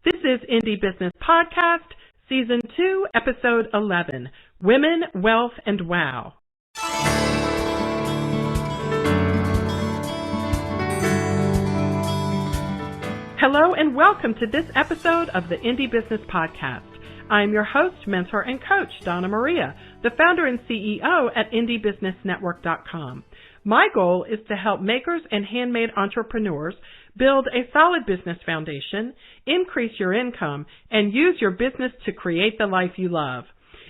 This is Indie Business Podcast, Season 2, Episode 11, Women, Wealth, and Wow. Hello and welcome to this episode of the Indie Business Podcast. I'm your host, mentor, and coach, Donna Maria, the founder and CEO at IndieBusinessNetwork.com. My goal is to help makers and handmade entrepreneurs build a solid business foundation, increase your income, and use your business to create the life you love.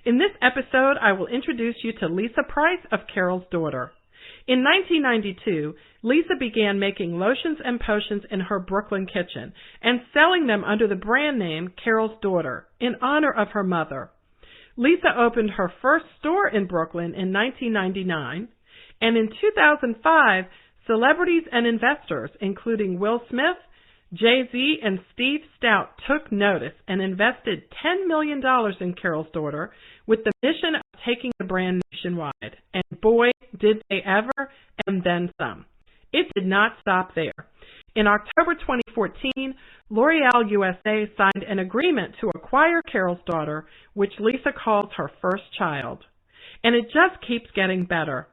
In this episode, I will introduce you to Lisa Price of Carol's Daughter. In 1992, Lisa began making lotions and potions in her Brooklyn kitchen and selling them under the brand name Carol's Daughter in honor of her mother. Lisa opened her first store in Brooklyn in 1999, and in 2005, celebrities and investors, including Will Smith, Jay-Z, and Steve Stout, took notice and invested $10 million in Carol's Daughter with the mission of taking the brand nationwide. And boy, did they ever, and then some. It did not stop there. In October 2014, L'Oreal USA signed an agreement to acquire Carol's Daughter, which Lisa calls her first child. And it just keeps getting better.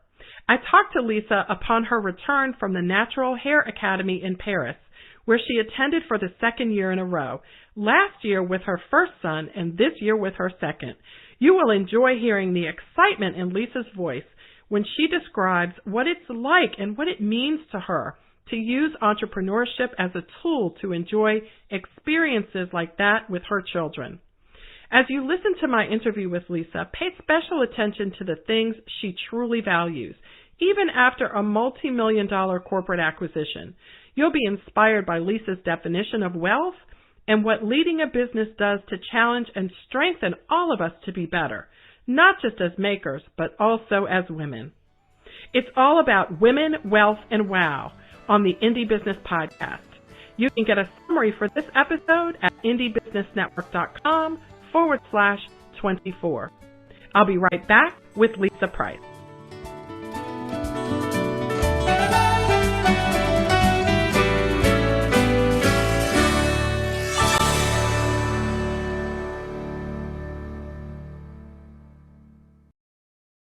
I talked to Lisa upon her return from the Natural Hair Academy in Paris, where she attended for the second year in a row, last year with her first son and this year with her second. You will enjoy hearing the excitement in Lisa's voice when she describes what it's like and what it means to her to use entrepreneurship as a tool to enjoy experiences like that with her children. As you listen to my interview with Lisa, pay special attention to the things she truly values, even after a multi-million-dollar corporate acquisition. You'll be inspired by Lisa's definition of wealth and what leading a business does to challenge and strengthen all of us to be better, not just as makers, but also as women. It's all about women, wealth, and wow on the Indie Business Podcast. You can get a summary for this episode at indiebusinessnetwork.com/24. I'll be right back with Lisa Price.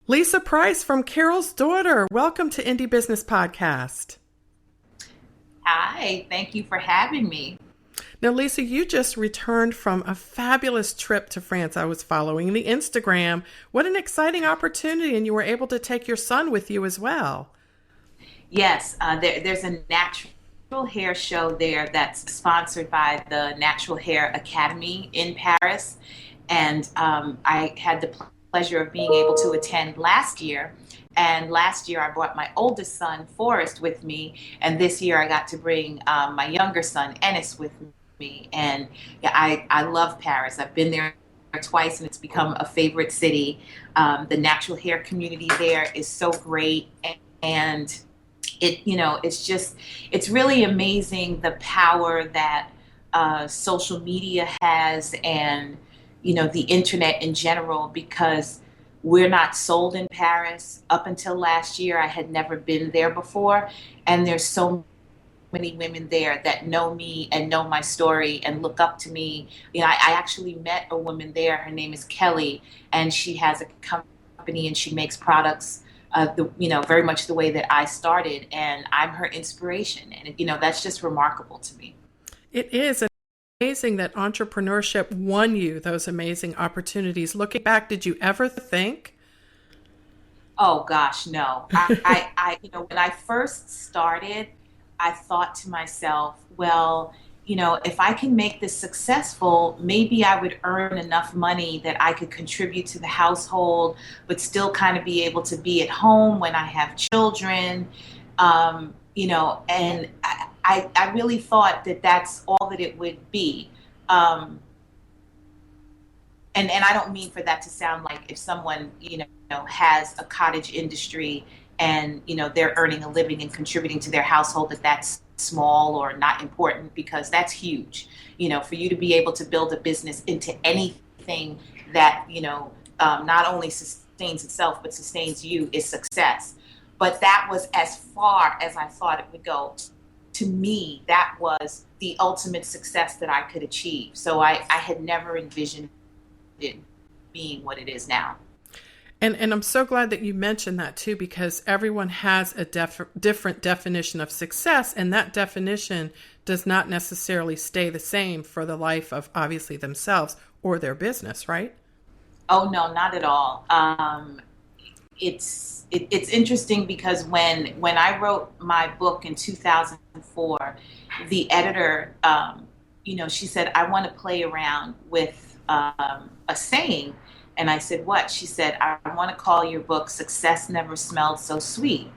Lisa Price from Carol's Daughter. Welcome to Indie Business Podcast. Hi, thank you for having me. Now, Lisa, you just returned from a fabulous trip to France. I was following the Instagram. What an exciting opportunity, and you were able to take your son with you as well. Yes, there's a natural hair show there that's sponsored by the Natural Hair Academy in Paris, and I had the pleasure of being able to attend last year. And last year I brought my oldest son, Forrest, with me. And this year I got to bring my younger son, Ennis, with me. And yeah, I love Paris. I've been there twice and it's become a favorite city. The natural hair community there is so great. And it's really amazing the power that social media has and, the internet in general, because we're not sold in Paris. Up until last year, I had never been there before. And there's so many women there that know me and know my story and look up to me. I actually met a woman there. Her name is Kelly, and she has a company and she makes products, very much the way that I started. And I'm her inspiration. And, that's just remarkable to me. It is amazing that entrepreneurship won you those amazing opportunities. Looking back, did you ever think? Oh gosh, no. I when I first started, I thought to myself, well, if I can make this successful, maybe I would earn enough money that I could contribute to the household, but still kind of be able to be at home when I have children, and I really thought that that's all that it would be. And I don't mean for that to sound like if someone, has a cottage industry and, they're earning a living and contributing to their household, that's small or not important, because that's huge. For you to be able to build a business into anything that, not only sustains itself, but sustains you is success. But that was as far as I thought it would go. to me, that was the ultimate success that I could achieve. So I had never envisioned it being what it is now. And I'm so glad that you mentioned that too, because everyone has a different definition of success, and that definition does not necessarily stay the same for the life of obviously themselves or their business, right? Oh no, not at all. It's interesting because when I wrote my book in 2004, the editor, she said, I want to play around with a saying. And I said, what? She said, I want to call your book Success Never Smelled So Sweet.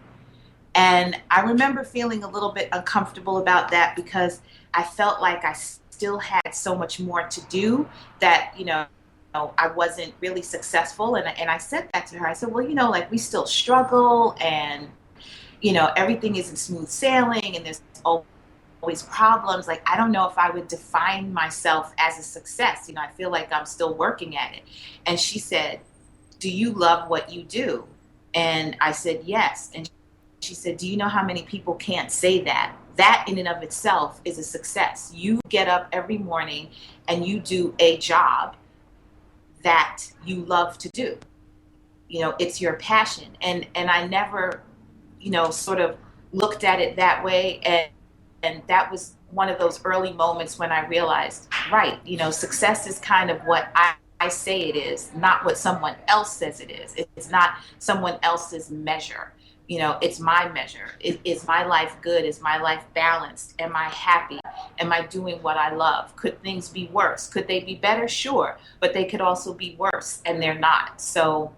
And I remember feeling a little bit uncomfortable about that because I felt like I still had so much more to do that, I wasn't really successful. And I said that to her. I said, well, like we still struggle and, everything isn't smooth sailing and there's always problems. Like, I don't know if I would define myself as a success. I feel like I'm still working at it. And she said, do you love what you do? And I said, yes. And she said, do you know how many people can't say that? That in and of itself is a success. You get up every morning and you do a job that you love to do. It's your passion. And I never, sort of looked at it that way. And that was one of those early moments when I realized, right, success is kind of what I say it is, not what someone else says it is. It's not someone else's measure. It's my measure. Is my life good? Is my life balanced? Am I happy? Am I doing what I love? Could things be worse? Could they be better? Sure. But they could also be worse, and they're not. So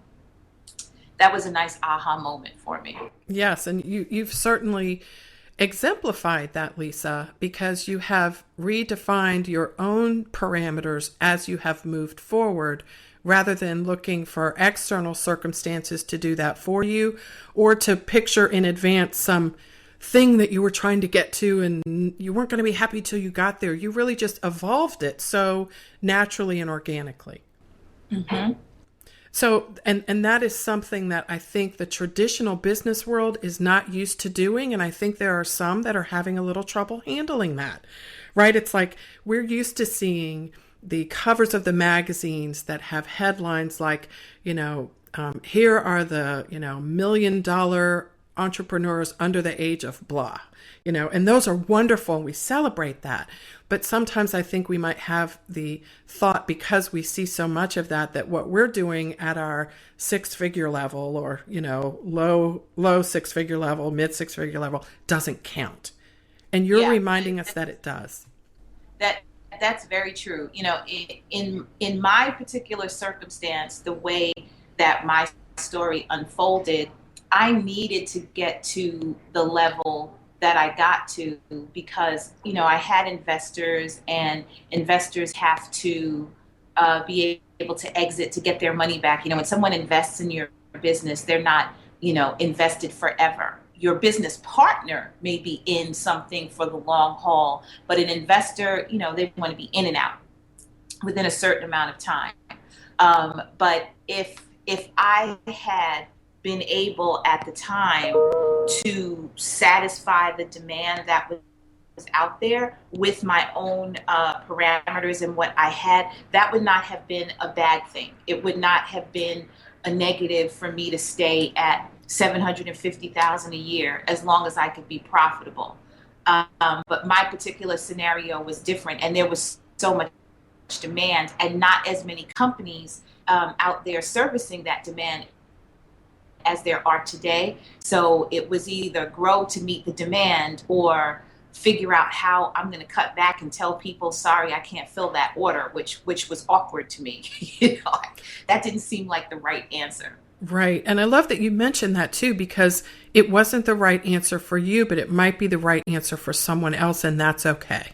that was a nice aha moment for me. Yes, and you've certainly exemplified that, Lisa, because you have redefined your own parameters as you have moved forward, rather than looking for external circumstances to do that for you, or to picture in advance some thing that you were trying to get to and you weren't going to be happy till you got there. You really just evolved it so naturally and organically. Mm-hmm. So, and that is something that I think the traditional business world is not used to doing. And I think there are some that are having a little trouble handling that, right? It's like we're used to seeing the covers of the magazines that have headlines like, here are the, $1 million entrepreneurs under the age of blah, and those are wonderful. And we celebrate that. But sometimes I think we might have the thought, because we see so much of that, that what we're doing at our 6-figure level or, low 6-figure level, mid 6-figure level doesn't count. And you're reminding us that it does. That's very true. In my particular circumstance, the way that my story unfolded, I needed to get to the level that I got to because, I had investors, and investors have to be able to exit to get their money back. When someone invests in your business, they're not, invested forever. Your business partner may be in something for the long haul, but an investor, they want to be in and out within a certain amount of time. But if I had been able at the time to satisfy the demand that was out there with my own parameters and what I had, that would not have been a bad thing. It would not have been a negative for me to stay at $750,000 a year as long as I could be profitable. But my particular scenario was different, and there was so much demand and not as many companies out there servicing that demand as there are today. So it was either grow to meet the demand or figure out how I'm going to cut back and tell people, sorry, I can't fill that order, which was awkward to me. That didn't seem like the right answer. Right. And I love that you mentioned that too, because it wasn't the right answer for you, but it might be the right answer for someone else, and that's okay.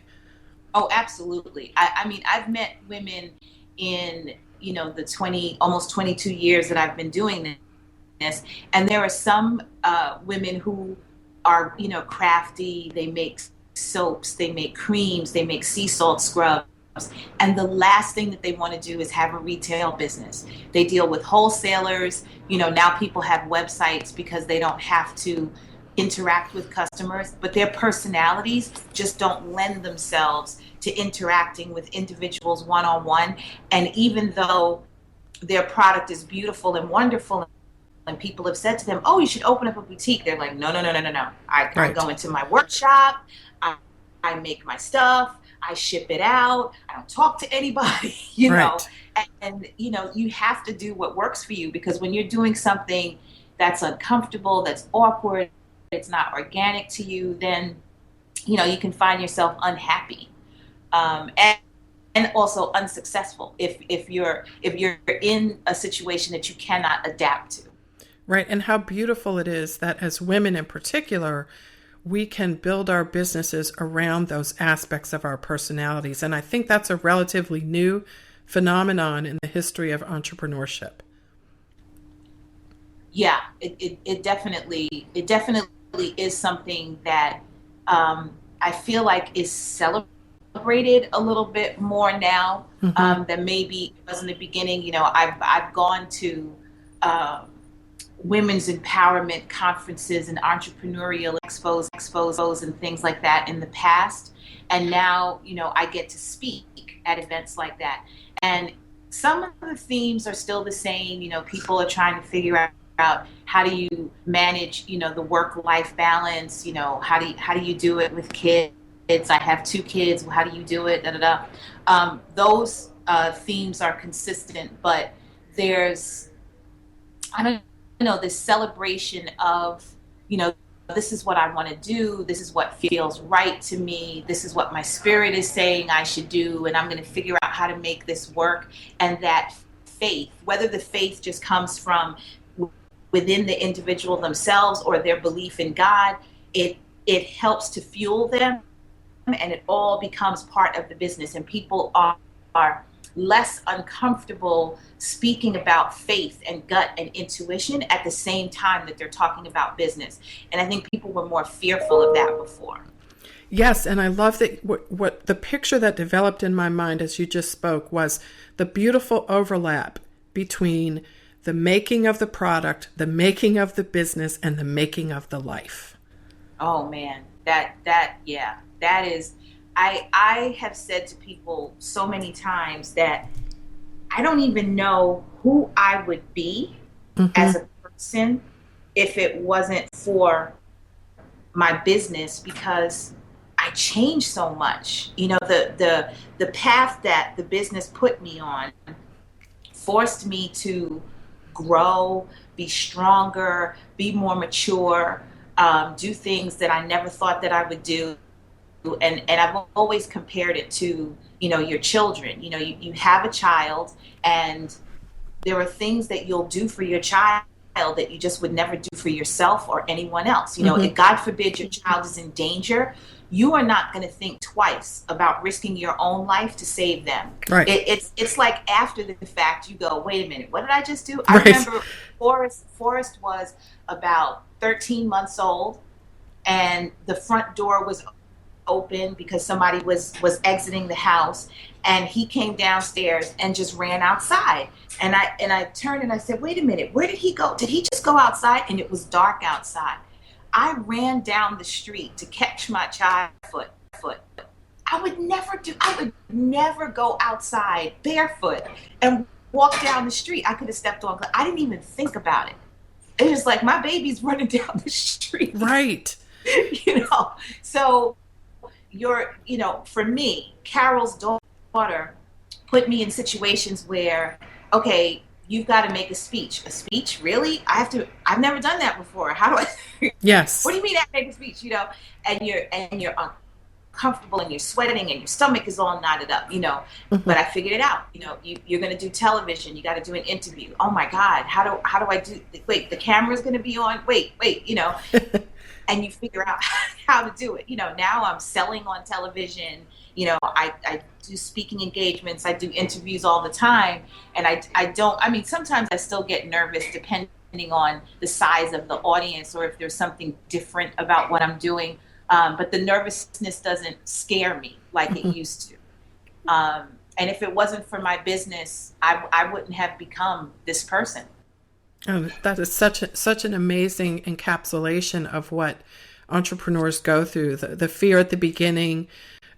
Oh, absolutely. I mean, I've met women in, the almost 22 years that I've been doing this, and there are some women who are, crafty. They make soaps, they make creams, they make sea salt scrubs. And the last thing that they want to do is have a retail business. They deal with wholesalers. Now people have websites because they don't have to interact with customers, but their personalities just don't lend themselves to interacting with individuals one-on-one. And even though their product is beautiful and wonderful, and people have said to them, "Oh, you should open up a boutique," they're like, "No, no, no, no, no, no. I Right. go into my workshop, I make my stuff, I ship it out, I don't talk to anybody," you know. Right. And you know, you have to do what works for you, because when you're doing something that's uncomfortable, that's awkward, it's not organic to you, then you know you can find yourself unhappy, and also unsuccessful if you're in a situation that you cannot adapt to. Right. And how beautiful it is that as women in particular, we can build our businesses around those aspects of our personalities. And I think that's a relatively new phenomenon in the history of entrepreneurship. Yeah, it definitely is something that I feel like is celebrated a little bit more now, Hmm. than maybe it was in the beginning. You know, I've gone to uh, women's empowerment conferences and entrepreneurial expos and things like that in the past, and now you know I get to speak at events like that, and some of the themes are still the same. You know, people are trying to figure out how do you manage, you know, the work-life balance. You know, how do you do it with kids? I have two kids. How do you do it? Da da da. Those themes are consistent, but there's, I don't know, this celebration of, you know, this is what I want to do. This is what feels right to me. This is what my spirit is saying I should do. And I'm going to figure out how to make this work. And that faith, whether the faith just comes from within the individual themselves or their belief in God, it helps to fuel them, and it all becomes part of the business. And people are less uncomfortable speaking about faith and gut and intuition at the same time that they're talking about business. And I think people were more fearful of that before. Yes, and I love that what the picture that developed in my mind as you just spoke was the beautiful overlap between the making of the product, the making of the business, and the making of the life. Oh man, that yeah, that is. I have said to people so many times that I don't even know who I would be as Hmm. a person if it wasn't for my business, because I changed so much. You know, the path that the business put me on forced me to grow, be stronger, be more mature, do things that I never thought that I would do. And I've always compared it to, you know, your children. You know, you have a child, and there are things that you'll do for your child that you just would never do for yourself or anyone else. You know, if Hmm. God forbid your child is in danger, you are not going to think twice about risking your own life to save them. Right. It's like after the fact you go, wait a minute, what did I just do? I Right. remember Forrest was about 13 months old, and the front door was open because somebody was exiting the house, and he came downstairs and just ran outside, and I turned and I said, wait a minute, where did he go? Did he just go outside? And it was dark outside. I ran down the street to catch my child foot. I would never go outside barefoot and walk down the street. I could have stepped on, I didn't even think about it. It was like my baby's running down the street. Right. you know so for me, Carol's daughter put me in situations where, okay, you've got to make a speech, really? I've never done that before. How do I what Yes. do you mean I make a speech? And you're uncomfortable, and you're sweating, and your stomach is all knotted up, Hmm. but I figured it out. You're going to do television, you got to do an interview. Oh my God, how do I do, wait, the camera's going to be on, wait, and you figure out how to do it. Now I'm selling on television. I do speaking engagements, I do interviews all the time. And I don't, I mean, sometimes I still get nervous depending on the size of the audience or if there's something different about what I'm doing. But the nervousness doesn't scare me like it Hmm. used to. And if it wasn't for my business, I wouldn't have become this person. That is such an amazing encapsulation of what entrepreneurs go through, the fear at the beginning,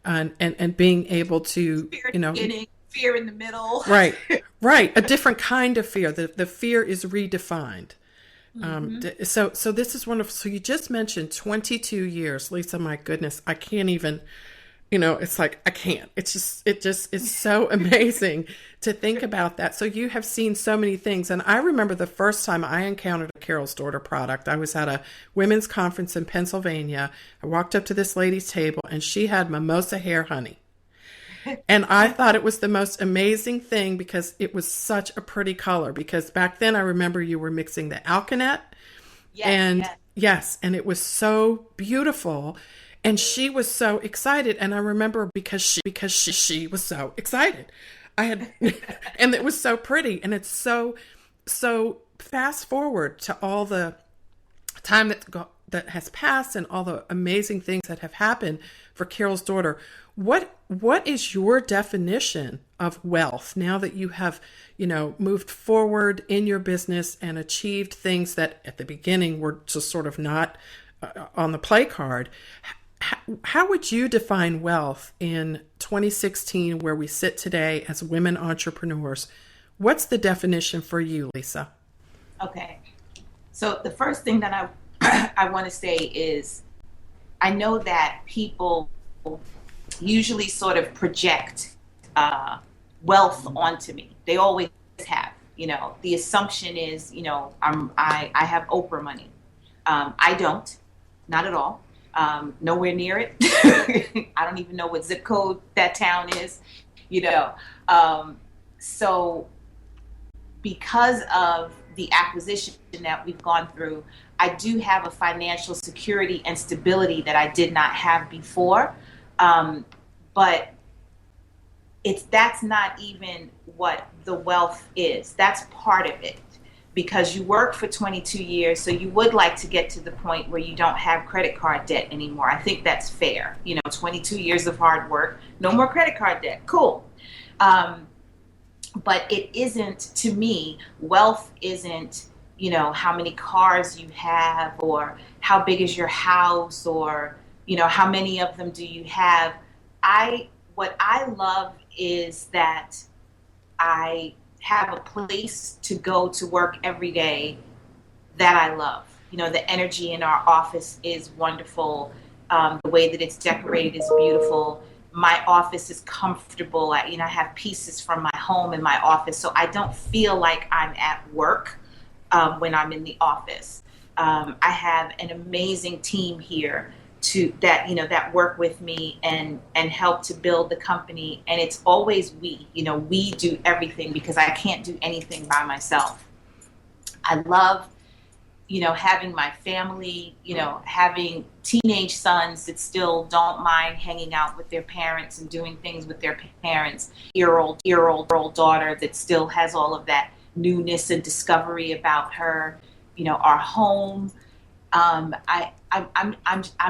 and being able to, Fear at the beginning, fear in the middle. right, right, a different kind of fear. The fear is redefined. So this is wonderful. So you just mentioned 22 years, Lisa. My goodness, I can't even. It's like I can't. It just is so amazing to think about that. So you have seen so many things, and I remember the first time I encountered a Carol's Daughter product. I was at a women's conference in Pennsylvania. I walked up to this lady's table, and she had mimosa hair honey. And I thought it was the most amazing thing because it was such a pretty color. Because back then I remember you were mixing the alkanet. Yes, And yes. yes, and it was so beautiful. And she was so excited. And I remember because she was so excited. I had, and it was so pretty. And it's so fast forward to all the time that has passed and all the amazing things that have happened for Carol's Daughter. What is your definition of wealth now that you have, moved forward in your business and achieved things that at the beginning were just sort of not on the play card? How would you define wealth in 2016, where we sit today as women entrepreneurs? What's the definition for you, Lisa? Okay. So the first thing that I want to say is I know that people usually sort of project wealth onto me. They always have. The assumption is, I have Oprah money. I don't, not at all. Nowhere near it. I don't even know what zip code that town is. So because of the acquisition that we've gone through, I do have a financial security and stability that I did not have before. But that's not even what the wealth is. That's part of it, because you work for 22 years. So you would like to get to the point where you don't have credit card debt anymore. I think that's fair. 22 years of hard work, no more credit card debt. Cool. But it isn't, to me, wealth isn't, how many cars you have, or how big is your house, or, how many of them do you have. What I love is that I have a place to go to work every day that I love. The energy in our office is wonderful. The way that it's decorated is beautiful. My office is comfortable. I have pieces from my home in my office, so I don't feel like I'm at work when I'm in the office. I have an amazing team here that work with me and help to build the company. And it's always we do everything, because I can't do anything by myself. I love, having my family, having teenage sons that still don't mind hanging out with their parents and doing things with their parents. Year-old daughter that still has all of that newness and discovery about her. Our home. I'm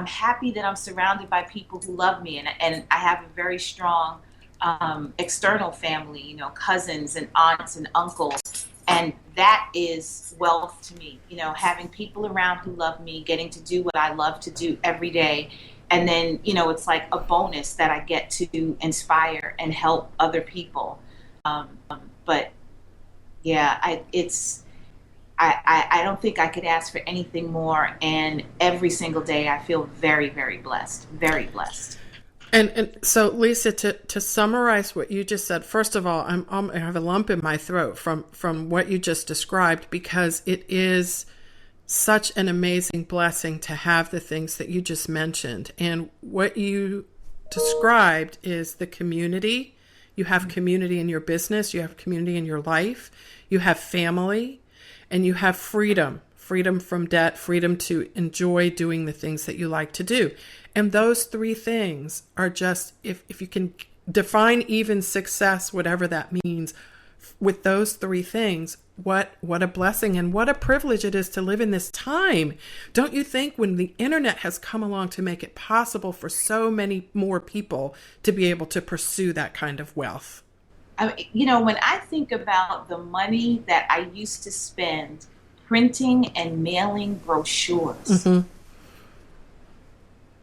happy that I'm surrounded by people who love me, and I have a very strong external family, cousins and aunts and uncles, and that is wealth to me. Having people around who love me, getting to do what I love to do every day, and then it's like a bonus that I get to inspire and help other people. But yeah, I don't think I could ask for anything more. And every single day I feel very, very blessed, very blessed. And so, Lisa, to summarize what you just said, first of all, I have a lump in my throat from what you just described, because it is such an amazing blessing to have the things that you just mentioned. And what you described is the community. You have community in your business, you have community in your life, you have family, and you have freedom from debt, freedom to enjoy doing the things that you like to do. And those three things are just, if you can define even success, whatever that means, with those three things, what a blessing and what a privilege it is to live in this time. Don't you think, when the internet has come along to make it possible for so many more people to be able to pursue that kind of wealth? When I think about the money that I used to spend printing and mailing brochures. Mm-hmm.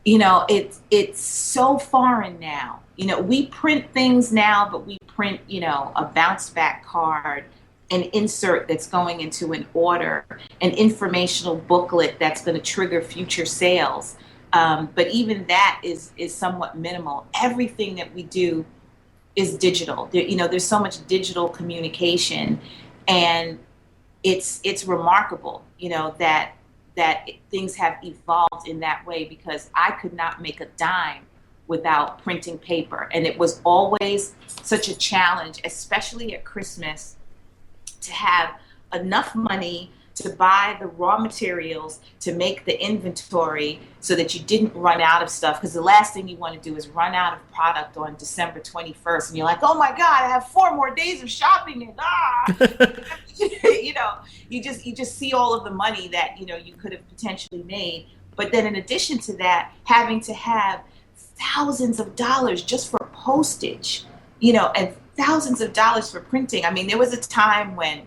You know, it's so foreign now. You know, we print things now, but we print, you know, a bounce back card, an insert that's going into an order, an informational booklet that's going to trigger future sales. But even that is somewhat minimal. Everything that we do is digital. There, you know, there's so much digital communication, and it's remarkable, you know, that things have evolved in that way, because I could not make a dime without printing paper. And it was always such a challenge, especially at Christmas, to have enough money to buy the raw materials to make the inventory so that you didn't run out of stuff. Because the last thing you want to do is run out of product on December 21st. And you're like, oh my God, I have 4 more days of shopping. And you know, you just see all of the money that, you know, you could have potentially made. But then in addition to that, having to have thousands of dollars just for postage, you know, and thousands of dollars for printing. I mean, there was a time when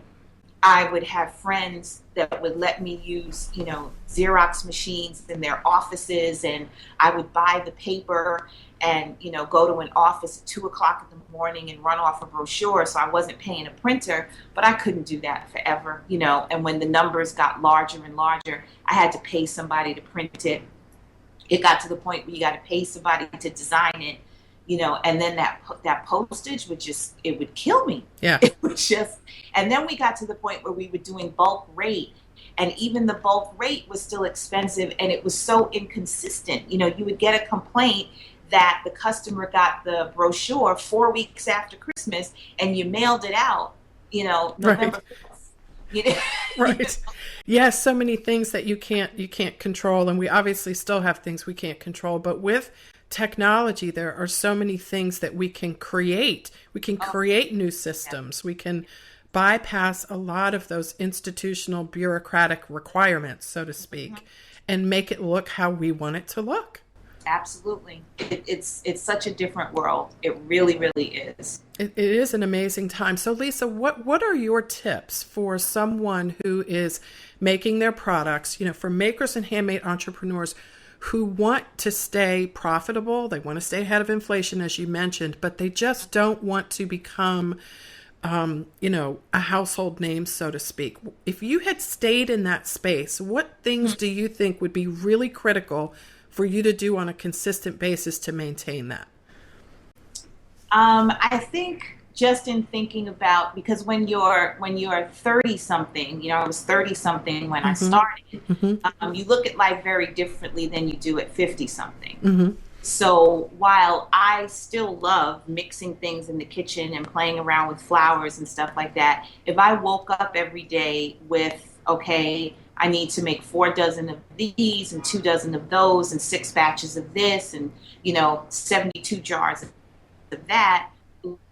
I would have friends that would let me use, you know, Xerox machines in their offices, and I would buy the paper and, you know, go to an office at 2:00 in the morning and run off a brochure. So I wasn't paying a printer, but I couldn't do that forever, you know. And when the numbers got larger and larger, I had to pay somebody to print it. It got to the point where you got to pay somebody to design it, you know, and then that postage would it would kill me. Yeah. It would just, and then we got to the point where we were doing bulk rate, and even the bulk rate was still expensive, and it was so inconsistent. You know, you would get a complaint that the customer got the brochure 4 weeks after Christmas, and you mailed it out, you know, November 5th. You know? Right. Yes, so many things that you can't control, and we obviously still have things we can't control, but with technology, there are so many things that we can create. We can create new systems. We can bypass a lot of those institutional bureaucratic requirements, so to speak, and make it look how we want it to look. Absolutely. It's such a different world. It really, really is. It is an amazing time. So Lisa, what are your tips for someone who is making their products, you know, for makers and handmade entrepreneurs who want to stay profitable? They want to stay ahead of inflation, as you mentioned, but they just don't want to become, you know, a household name, so to speak. If you had stayed in that space, what things do you think would be really critical for you to do on a consistent basis to maintain that? I think just in thinking about, because when you're 30 something, you know, I was 30 something when I started, you look at life very differently than you do at 50 something. So while I still love mixing things in the kitchen and playing around with flowers and stuff like that, if I woke up every day with, okay, I need to make 4 dozen of these and 2 dozen of those and 6 batches of this and, you know, 72 jars of that,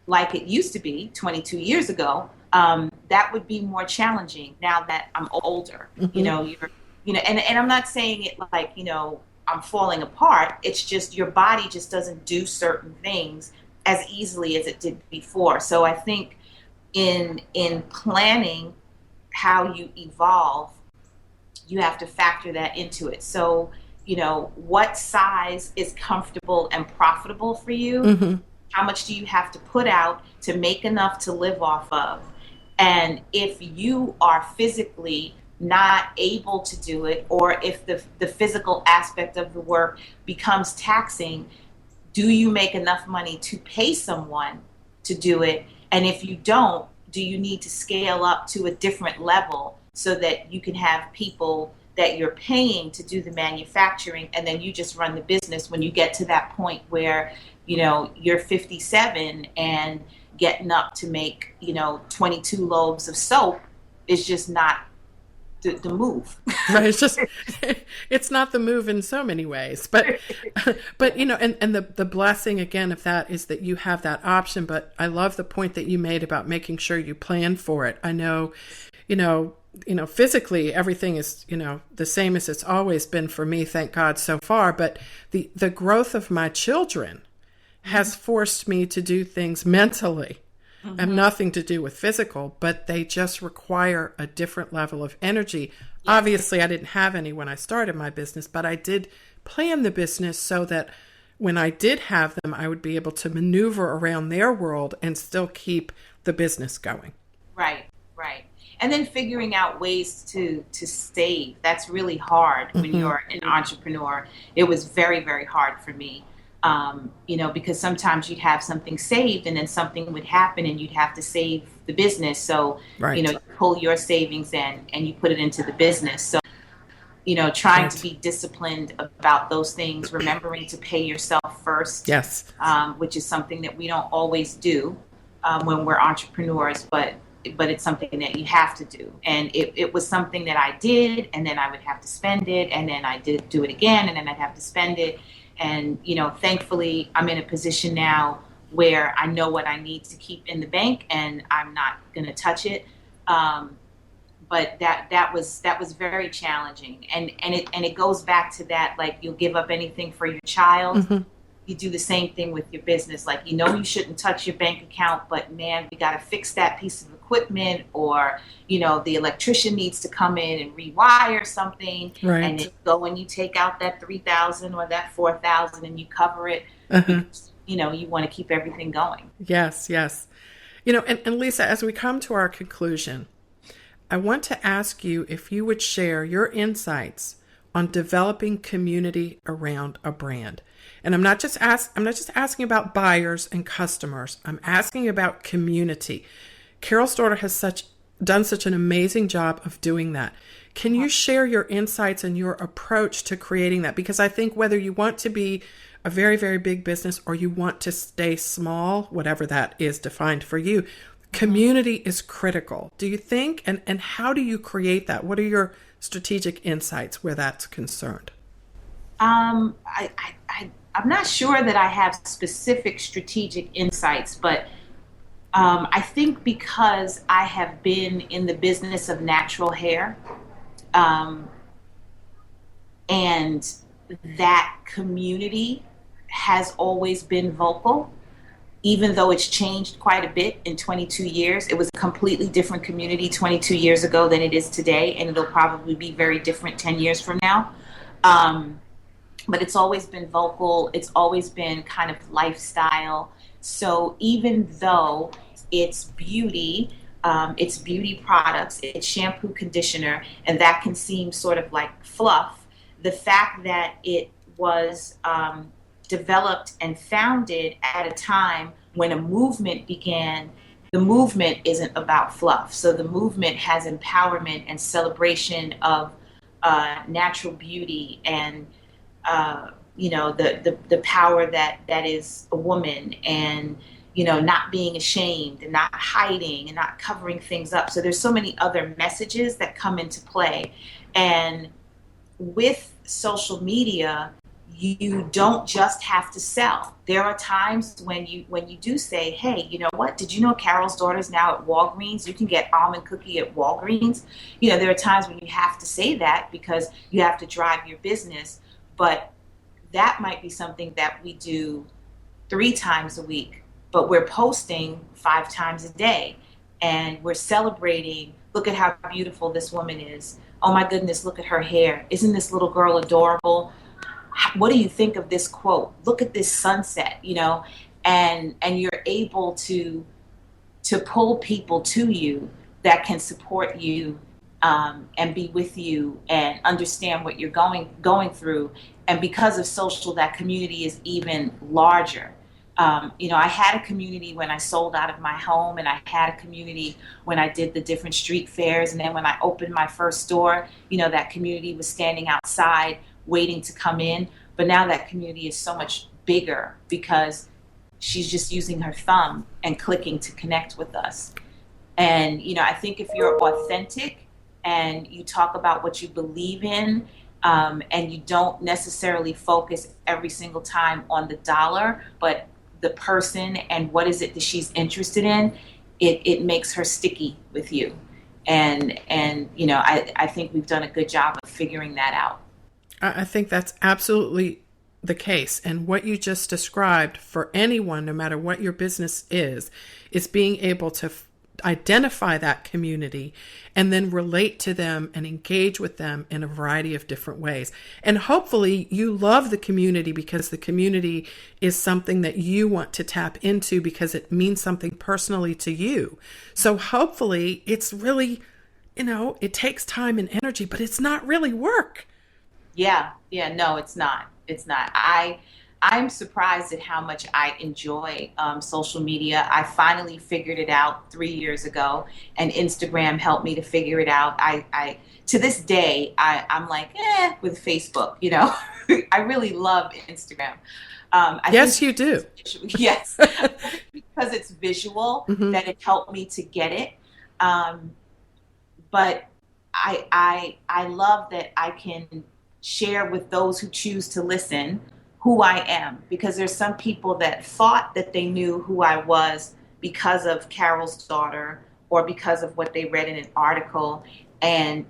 like it used to be 22 years ago, that would be more challenging now that I'm older. You know, and I'm not saying it like, you know, I'm falling apart. It's just your body just doesn't do certain things as easily as it did before. So I think in planning how you evolve, you have to factor that into it. So, you know, what size is comfortable and profitable for you? How much do you have to put out to make enough to live off of? And if you are physically not able to do it, or if the physical aspect of the work becomes taxing, do you make enough money to pay someone to do it? And if you don't, do you need to scale up to a different level so that you can have people that you're paying to do the manufacturing, and then you just run the business when you get to that point where, you know, you're 57 and getting up to make, you know, 22 loaves of soap is just not the move. Right. It's just, it's not the move in so many ways, but you know, and the blessing again of that is that you have that option. But I love the point that you made about making sure you plan for it. I know, physically everything is, you know, the same as it's always been for me, thank God so far. But the growth of my children has forced me to do things mentally have nothing to do with physical, but they just require a different level of energy. Yes. Obviously, I didn't have any when I started my business, but I did plan the business so that when I did have them, I would be able to maneuver around their world and still keep the business going. Right. And then figuring out ways to save. That's really hard when you're an entrepreneur. It was very, very hard for me. Because sometimes you'd have something saved and then something would happen and you'd have to save the business. So, you pull your savings in and you put it into the business. So, trying to be disciplined about those things, remembering to pay yourself first. Yes. Which is something that we don't always do when we're entrepreneurs, but it's something that you have to do. And it was something that I did, and then I would have to spend it, and then I did do it again, and then I'd have to spend it. And, thankfully, I'm in a position now where I know what I need to keep in the bank, and I'm not going to touch it. But that was very challenging. And it goes back to that, like, you'll give up anything for your child. Mm-hmm. You do the same thing with your business. Like, you shouldn't touch your bank account, but man, we got to fix that piece of equipment, or, the electrician needs to come in and rewire something. Right. And then go and you take out that $3,000 or that $4,000 and you cover it. Because, you want to keep everything going. Yes. And Lisa, as we come to our conclusion, I want to ask you if you would share your insights on developing community around a brand. And I'm not just asking about buyers and customers. I'm asking about community. Carol's daughter has done such an amazing job of doing that. Can you share your insights and your approach to creating that? Because I think whether you want to be a very, very big business or you want to stay small, whatever that is defined for you, community is critical. Do you think? And how do you create that? What are your strategic insights where that's concerned? I'm not sure that I have specific strategic insights, but I think because I have been in the business of natural hair, and that community has always been vocal, even though it's changed quite a bit in 22 years. It was a completely different community 22 years ago than it is today, and it'll probably be very different 10 years from now. But it's always been vocal. It's always been kind of lifestyle. So even though it's beauty products, it's shampoo, conditioner, and that can seem sort of like fluff, the fact that it was developed and founded at a time when a movement began, the movement isn't about fluff. So the movement has empowerment and celebration of natural beauty and the power that is a woman, and not being ashamed and not hiding and not covering things up. So there's so many other messages that come into play. And with social media, you don't just have to sell. There are times when you do say, hey, you know what? Did you know Carol's daughter's now at Walgreens? You can get almond cookie at Walgreens. There are times when you have to say that because you have to drive your business. But that might be something that we do 3 times a week, but we're posting 5 times a day, and we're celebrating. Look at how beautiful this woman is. Oh my goodness, look at her hair. Isn't this little girl adorable? What do you think of this quote? Look at this sunset, and you're able to pull people to you that can support you and be with you and understand what you're going through. And because of social, that community is even larger. I had a community when I sold out of my home, and I had a community when I did the different street fairs. And then when I opened my first store, that community was standing outside waiting to come in. But now that community is so much bigger because she's just using her thumb and clicking to connect with us. And, I think if you're authentic and you talk about what you believe in, and you don't necessarily focus every single time on the dollar, but the person and what is it that she's interested in, it makes her sticky with you. And I think we've done a good job of figuring that out. I think that's absolutely the case. And what you just described for anyone, no matter what your business is being able to identify that community and then relate to them and engage with them in a variety of different ways. And hopefully you love the community because the community is something that you want to tap into because it means something personally to you. So hopefully it's really, it takes time and energy, but it's not really work. Yeah. No, it's not. It's not. I'm surprised at how much I enjoy social media. I finally figured it out 3 years ago, and Instagram helped me to figure it out. I to this day, I'm like, with Facebook, I really love Instagram. Yes, you do. Yes, because it's visual that it helped me to get it. But I love that I can share with those who choose to listen who I am, because there's some people that thought that they knew who I was because of Carol's Daughter or because of what they read in an article, and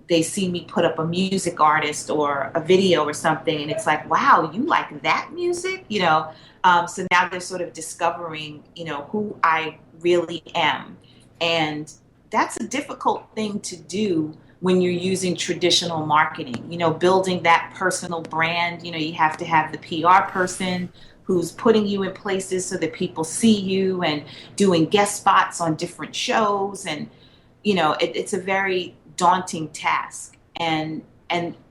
they see me put up a music artist or a video or something, and it's like, wow, you like that music, so now they're sort of discovering who I really am. And that's a difficult thing to do when you're using traditional marketing, building that personal brand. You have to have the PR person who's putting you in places so that people see you, and doing guest spots on different shows. And, it's a very daunting task. And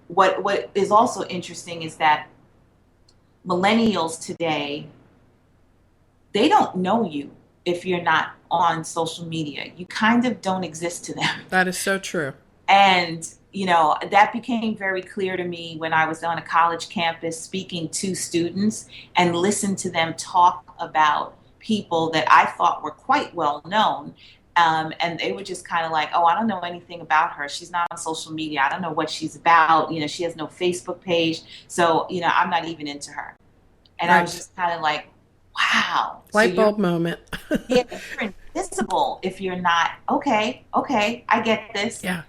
what is also interesting is that millennials today, they don't know you if you're not on social media. You kind of don't exist to them. That is so true. And, that became very clear to me when I was on a college campus speaking to students and listened to them talk about people that I thought were quite well known. And they were just kind of like, oh, I don't know anything about her. She's not on social media. I don't know what she's about. She has no Facebook page. So, I'm not even into her. And right. I was just kind of like, wow. Light bulb moment. Yeah, you're invisible if you're not. Okay, I get this. Yeah.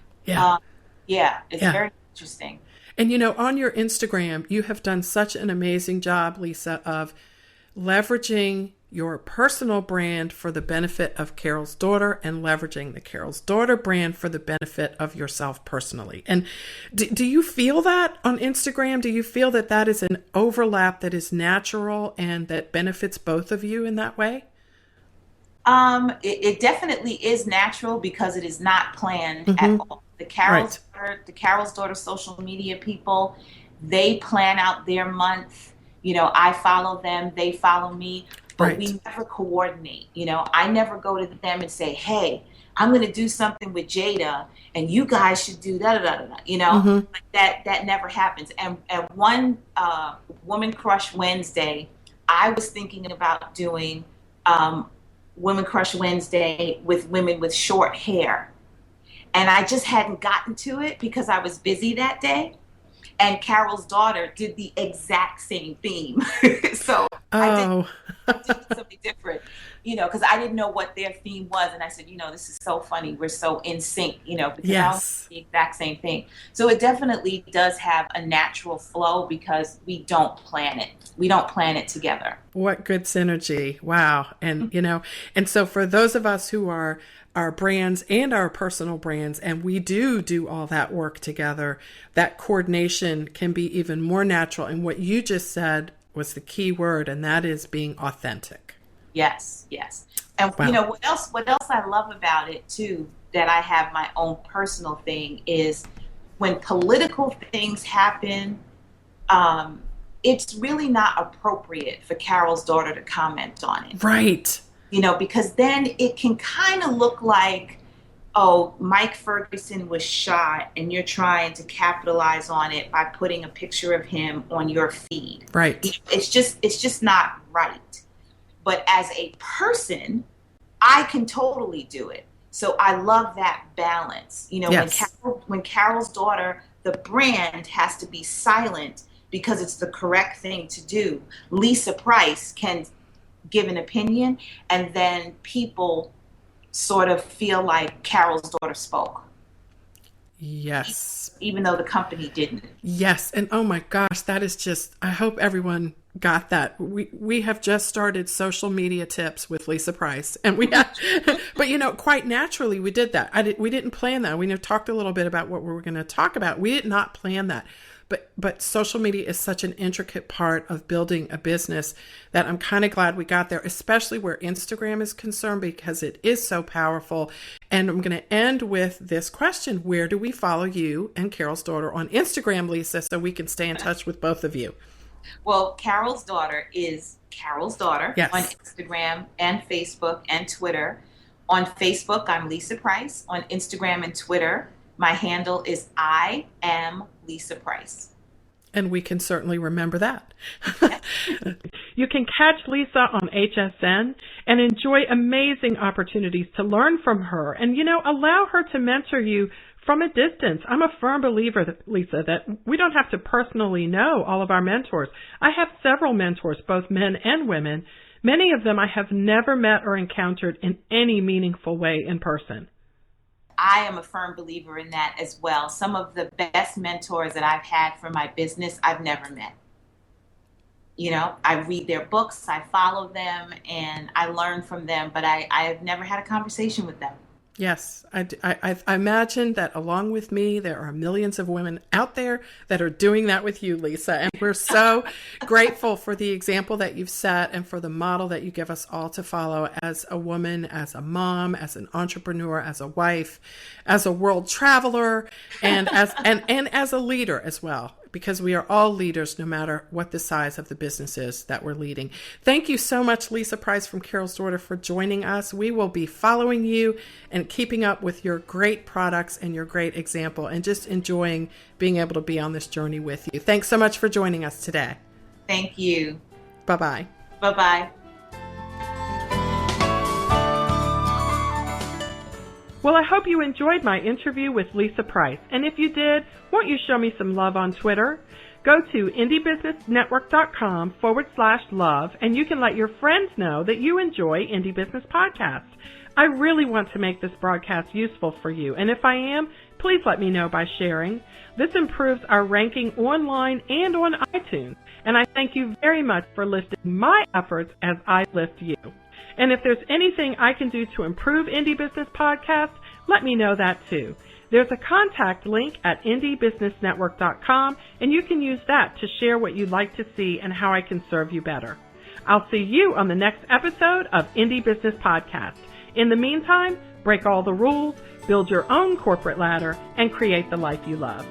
It's very interesting. And on your Instagram, you have done such an amazing job, Lisa, of leveraging your personal brand for the benefit of Carol's Daughter and leveraging the Carol's Daughter brand for the benefit of yourself personally. And do you feel that on Instagram? Do you feel that that is an overlap that is natural and that benefits both of you in that way? It definitely is natural because it is not planned at all. The Carol's Daughter social media people, they plan out their month. I follow them, they follow me, but we never coordinate. I never go to them and say, hey, I'm going to do something with Jada and you guys should do that. Like that never happens. And one Woman Crush Wednesday, I was thinking about doing Women Crush Wednesday with women with short hair. And I just hadn't gotten to it because I was busy that day. And Carol's Daughter did the exact same theme. So I did something different, because I didn't know what their theme was. And I said, this is so funny. We're so in sync, because yes. I the exact same thing. So it definitely does have a natural flow because we don't plan it. We don't plan it together. What good synergy. Wow. And, and so for those of us who are our brands and our personal brands, and we do all that work together, that coordination can be even more natural. And what you just said was the key word, and that is being authentic. Yes. And wow. What else I love about it too, that I have my own personal thing, is when political things happen, it's really not appropriate for Carol's Daughter to comment on it. Right. Because then it can kind of look like, oh, Mike Ferguson was shot and you're trying to capitalize on it by putting a picture of him on your feed. Right. It's just not right. But as a person, I can totally do it. So I love that balance. Yes. When Carol's Daughter, the brand has to be silent because it's the correct thing to do. Lisa Price can give an opinion, and then people sort of feel like Carol's Daughter spoke. Yes. Even though the company didn't. Yes. And oh my gosh, that is just, I hope everyone got that. We have just started social media tips with Lisa Price, and we have, but quite naturally we did that. We didn't plan that. We talked a little bit about what we were going to talk about. We did not plan that. But social media is such an intricate part of building a business that I'm kind of glad we got there, especially where Instagram is concerned, because it is so powerful. And I'm going to end with this question. Where do we follow you and Carol's daughter on Instagram, Lisa, so we can stay in touch with both of you? Well, Carol's daughter is Carol's daughter. Yes. On Instagram and Facebook and Twitter. On Facebook, I'm Lisa Price. On Instagram and Twitter, my handle is I am Lisa Price. And we can certainly remember that. You can catch Lisa on HSN and enjoy amazing opportunities to learn from her and, allow her to mentor you from a distance. I'm a firm believer, Lisa, that we don't have to personally know all of our mentors. I have several mentors, both men and women. Many of them I have never met or encountered in any meaningful way in person. I am a firm believer in that as well. Some of the best mentors that I've had for my business, I've never met. I read their books, I follow them, and I learn from them, but I have never had a conversation with them. Yes, I imagine that along with me, there are millions of women out there that are doing that with you, Lisa. And we're so grateful for the example that you've set and for the model that you give us all to follow as a woman, as a mom, as an entrepreneur, as a wife, as a world traveler, and as a leader as well. Because we are all leaders, no matter what the size of the business is that we're leading. Thank you so much, Lisa Price from Carol's Daughter, for joining us. We will be following you and keeping up with your great products and your great example, and just enjoying being able to be on this journey with you. Thanks so much for joining us today. Thank you. Bye-bye. Bye-bye. Well, I hope you enjoyed my interview with Lisa Price. And if you did, won't you show me some love on Twitter? Go to indiebusinessnetwork.com/love, and you can let your friends know that you enjoy Indie Business Podcasts. I really want to make this broadcast useful for you, and if I am, please let me know by sharing. This improves our ranking online and on iTunes, and I thank you very much for lifting my efforts as I lift you. And if there's anything I can do to improve Indie Business Podcast, let me know that too. There's a contact link at indiebusinessnetwork.com, and you can use that to share what you'd like to see and how I can serve you better. I'll see you on the next episode of Indie Business Podcast. In the meantime, break all the rules, build your own corporate ladder, and create the life you love.